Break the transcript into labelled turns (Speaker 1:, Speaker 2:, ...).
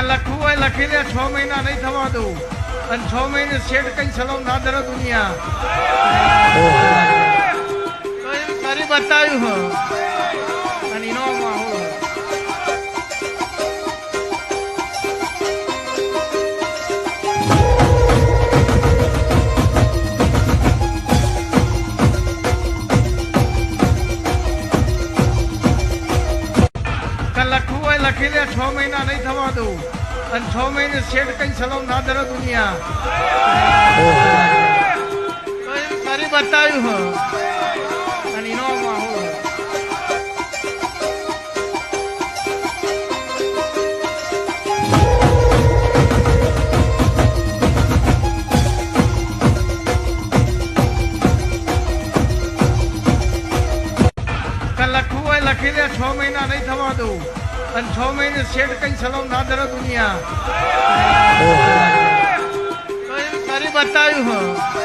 Speaker 1: લખવું હોય લખી લે, 6 મહિના નહીં થવા દઉં. અને 6 મહિને શેઠ કઈ સલામ ના ધરે દુનિયા. તો એમ કરી બતાવ્યું અને એનો માહોલ. લખવું હોય લખી લે, 6 મહિના નહીં થવા દઉં. અને 6 મહિને શેઠ કઈ સલામ ના ધરે દુનિયા. તો એમ કરી બતાવ્યું અને એનો માહોલ. લખવું હોય લખી લે, 6 મહિના નહીં થવા દઉં. અને 6 મહિને શેઠ કઈ સલામ ના ધરે દુનિયા. તો એમ કરી બતાવ્યું